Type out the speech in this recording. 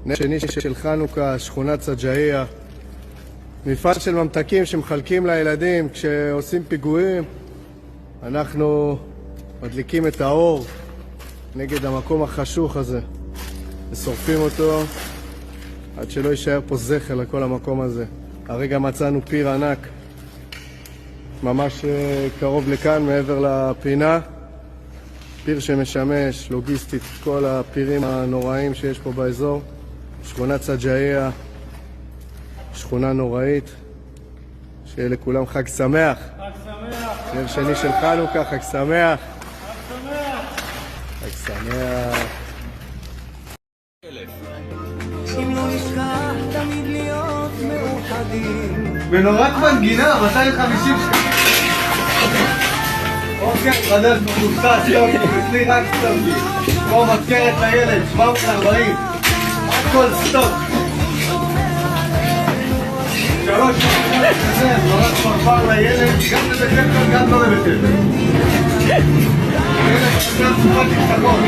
נר שני של חנוכה, שכונת סג'עיה. מפעל של ממתקים שמחלקים לילדים כשעושים פיגועים. אנחנו מדליקים את האור נגד המקום החשוך הזה ושורפים אותו עד שלא יישאר פה זכר לכל המקום הזה. הרגע מצאנו פיר ענק ממש קרוב לכאן מעבר לפינה, פיר שמשמש לוגיסטית כל הפירים הנוראים שיש פה באזור. שכונת סג'עיה, שכונה נוראית. שיהיה לכולם חג שמח. חג שמח. נר שני של חנוכה, חג שמח. חג שמח. חג שמח. אם לא נשכח תמיד להיות מאוחדים. ונורק מנגינה, 250 שקלים. אוקיי, חדש מבוסס, יופי, אצלי רק סטופי. פה מזכרת לילד, 740. הכל סטופ. 3 כזה, נורק מרפר לילד, גם לבית ספר, גם לא לבית ספר. ילד, גם סופת תפתחות.